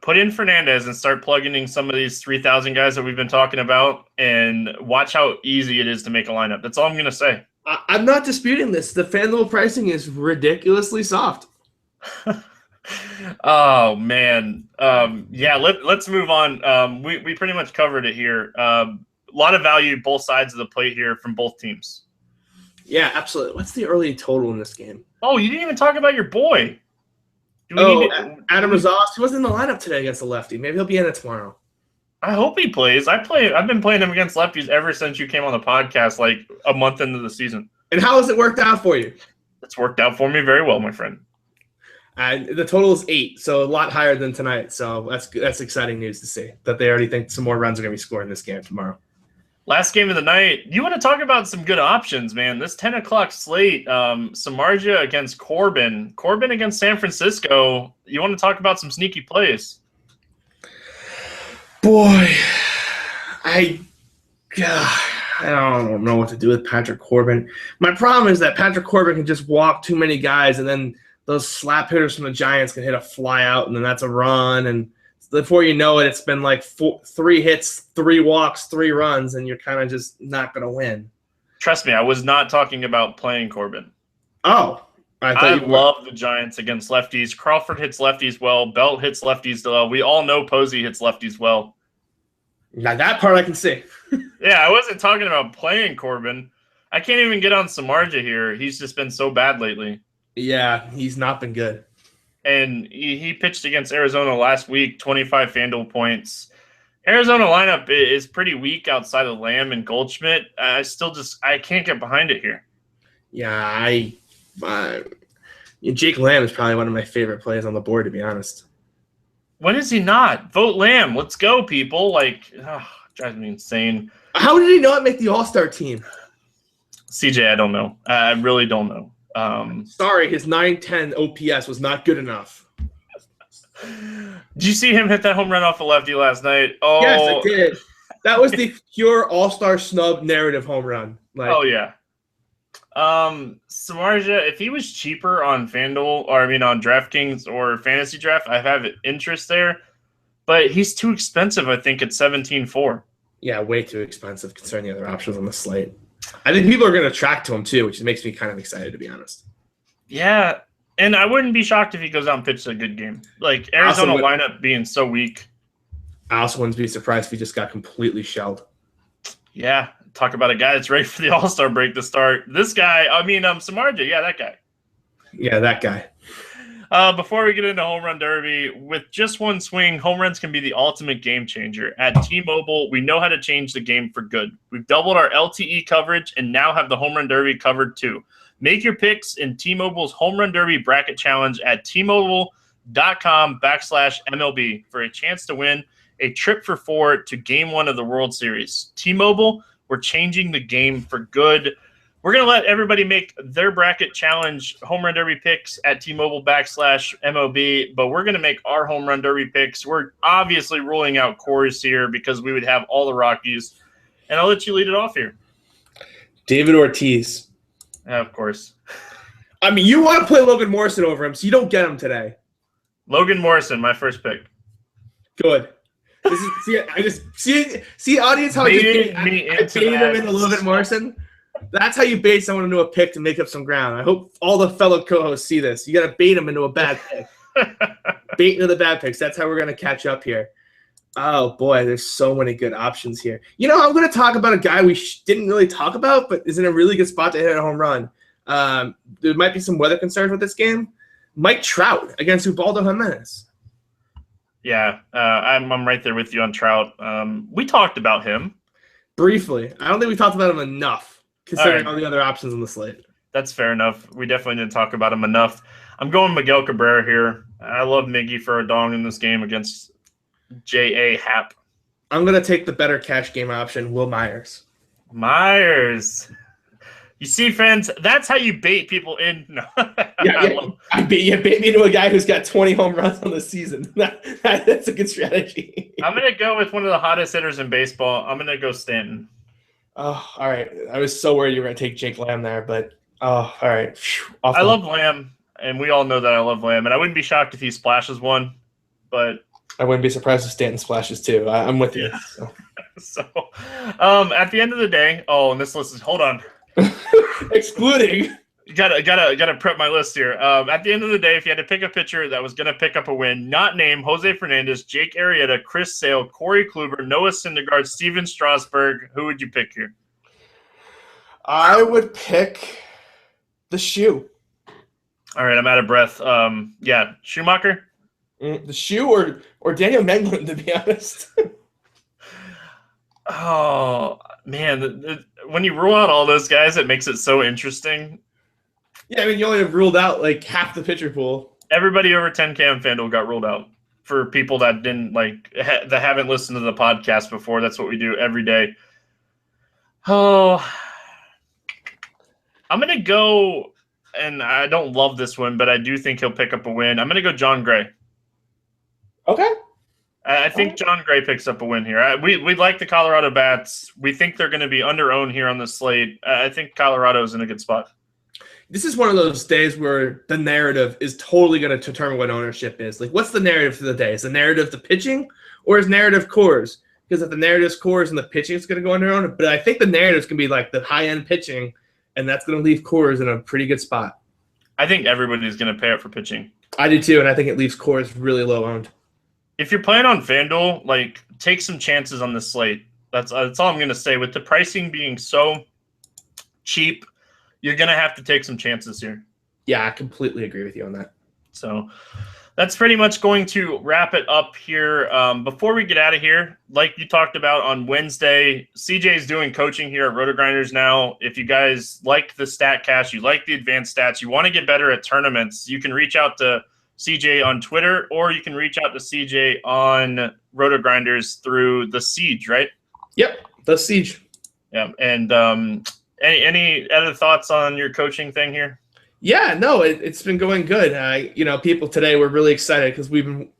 Put in Fernandez and start plugging in some of these 3,000 guys that we've been talking about, and watch how easy it is to make a lineup. That's all I'm going to say. I'm not disputing this. The FanDuel pricing is ridiculously soft. Oh, man. Let's move on. We pretty much covered it here. A lot of value both sides of the plate here from both teams. Yeah, absolutely. What's the early total in this game? Oh, you didn't even talk about your boy. Do we need to, Adam Rosas. He wasn't in the lineup today against the lefty. Maybe he'll be in it tomorrow. I hope he plays. I've been playing him against lefties ever since you came on the podcast, like a month into the season. And how has it worked out for you? It's worked out for me very well, my friend. And the total is 8, so a lot higher than tonight. So that's exciting news to see that they already think some more runs are going to be scored in this game tomorrow. Last game of the night. You want to talk about some good options, man. This 10 o'clock slate, Samardzija against Corbin. Corbin against San Francisco. You want to talk about some sneaky plays? Boy, I don't know what to do with Patrick Corbin. My problem is that Patrick Corbin can just walk too many guys, and then those slap hitters from the Giants can hit a fly out, and then that's a run. And before you know it, it's been like 3 hits, 3 walks, 3 runs, and you're kind of just not going to win. Trust me, I was not talking about playing Corbin. Oh. I love the Giants against lefties. Crawford hits lefties well. Belt hits lefties well. We all know Posey hits lefties well. Now that part I can see. Yeah, I wasn't talking about playing Corbin. I can't even get on Samardzija here. He's just been so bad lately. Yeah, he's not been good. And he pitched against Arizona last week, 25 FanDuel points. Arizona lineup is pretty weak outside of Lamb and Goldschmidt. I can't get behind it here. Yeah, Jake Lamb is probably one of my favorite plays on the board, to be honest. When is he not? Vote Lamb. Let's go, people. Drives me insane. How did he not make the All-Star team? CJ, I don't know. I really don't know. Sorry, his 910 OPS was not good enough. Did you see him hit that home run off a lefty last night? Oh, yes, I did. That was the pure All-Star snub narrative home run. Oh, yeah. Samardzija, if he was cheaper on FanDuel, on DraftKings or Fantasy Draft, I have interest there. But he's too expensive, I think, at 17.4. Yeah, way too expensive considering the other options on the slate. I think people are going to track to him, too, which makes me kind of excited, to be honest. Yeah, and I wouldn't be shocked if he goes out and pitches a good game. Like, Arizona lineup being so weak. I also wouldn't be surprised if he just got completely shelled. Yeah, talk about a guy that's ready for the All-Star break to start. This guy, Samardzija, yeah, that guy. Yeah, that guy. Before we get into Home Run Derby, with just one swing, home runs can be the ultimate game changer. At T-Mobile, we know how to change the game for good. We've doubled our LTE coverage and now have the Home Run Derby covered too. Make your picks in T-Mobile's Home Run Derby Bracket Challenge at T-Mobile.com/MLB for a chance to win a trip for 4 to Game 1 of the World Series. T-Mobile, we're changing the game for good. We're going to let everybody make their bracket challenge home run derby picks at T-Mobile.com/MLB, but we're going to make our home run derby picks. We're obviously ruling out Coors here because we would have all the Rockies. And I'll let you lead it off here. David Ortiz. Of course. You want to play Logan Morrison over him, so you don't get him today. Logan Morrison, my first pick. Good. See, audience, how I baited him into Logan Morrison. That's how you bait someone into a pick to make up some ground. I hope all the fellow co-hosts see this. You got to bait him into a bad pick. Bait into the bad picks. That's how we're going to catch up here. Oh, boy, there's so many good options here. I'm going to talk about a guy we didn't really talk about, but is in a really good spot to hit a home run. There might be some weather concerns with this game. Mike Trout against Ubaldo Jimenez. Yeah, I'm right there with you on Trout. We talked about him. Briefly. I don't think we talked about him enough. Considering all the other options on the slate. That's fair enough. We definitely didn't talk about him enough. I'm going Miguel Cabrera here. I love Miggy for a dong in this game against J.A. Happ. I'm going to take the better cash game option, Will Myers. You see, friends, that's how you bait people in. No. You bait me to a guy who's got 20 home runs on the season. That's a good strategy. I'm going to go with one of the hottest hitters in baseball. I'm going to go Stanton. Oh, all right. I was so worried you were going to take Jake Lamb there, but all right. I love Lamb, and we all know that I love Lamb, and I wouldn't be shocked if he splashes one, but I wouldn't be surprised if Stanton splashes too. I'm with you. So, at the end of the day, and this list is hold on, excluding. Gotta prep my list here. At the end of the day, if you had to pick a pitcher that was gonna pick up a win, not named Jose Fernandez, Jake Arrieta, Chris Sale, Corey Kluber, Noah Syndergaard, Steven Strasburg, who would you pick here? I would pick the shoe. All right, I'm out of breath. Yeah, Schumacher. The shoe or Daniel Menglund, to be honest. Oh man, when you rule out all those guys, it makes it so interesting. Yeah, I mean, you only have ruled out like half the pitcher pool. Everybody over 10K on FanDuel got ruled out. For people that didn't that haven't listened to the podcast before, that's what we do every day. Oh, I'm gonna go, and I don't love this one, but I do think he'll pick up a win. I'm gonna go John Gray. Okay. I think John Gray picks up a win here. We like the Colorado bats. We think they're going to be under-owned here on the slate. I think Colorado's in a good spot. This is one of those days where the narrative is totally going to determine what ownership is. Like, what's the narrative for the day? Is the narrative the pitching, or is narrative Coors? Because if the narrative's Coors and the pitching is going to go under-owned, but I think the narrative's going to be like the high-end pitching, and that's going to leave Coors in a pretty good spot. I think everybody's going to pay up for pitching. I do too, and I think it leaves Coors really low-owned. If you're playing on FanDuel, take some chances on this slate. That's all I'm going to say. With the pricing being so cheap, you're going to have to take some chances here. Yeah, I completely agree with you on that. So that's pretty much going to wrap it up here. Before we get out of here, like you talked about on Wednesday, CJ is doing coaching here at RotoGrinders now. If you guys like the StatCast, you like the advanced stats, you want to get better at tournaments, you can reach out to CJ on Twitter, or you can reach out to CJ on RotoGrinders through the Siege, right? Yep, the Siege. Yeah, and any other thoughts on your coaching thing here? Yeah, no, it's been going good. People today were really excited because we've been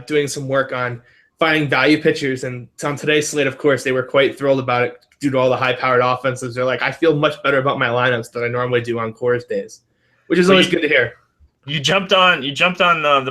doing some work on finding value pitchers, and on today's slate, of course, they were quite thrilled about it due to all the high-powered offenses. They're like, I feel much better about my lineups than I normally do on Coors days, which is always good to hear. You jumped on the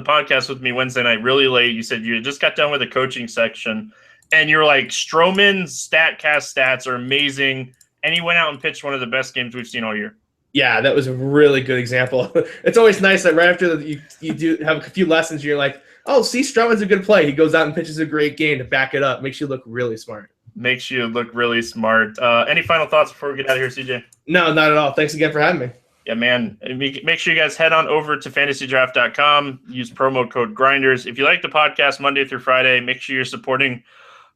podcast with me Wednesday night really late. You said you just got done with the coaching section, and you're like, Stroman's StatCast stats are amazing, and he went out and pitched one of the best games we've seen all year. Yeah, that was a really good example. It's always nice that right after you do have a few lessons, you're like, oh, see, Stroman's a good play. He goes out and pitches a great game to back it up. Makes you look really smart. Makes you look really smart. Any final thoughts before we get out of here, CJ? No, not at all. Thanks again for having me. Yeah, man. Make sure you guys head on over to fantasydraft.com. Use promo code Grinders. If you like the podcast Monday through Friday, make sure you're supporting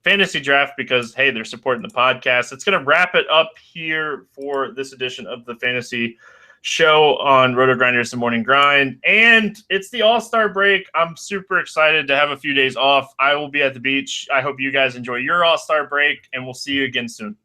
Fantasy Draft because, hey, they're supporting the podcast. It's going to wrap it up here for this edition of the Fantasy Show on RotoGrinders The Morning Grind. And it's the All-Star break. I'm super excited to have a few days off. I will be at the beach. I hope you guys enjoy your All-Star break, and we'll see you again soon.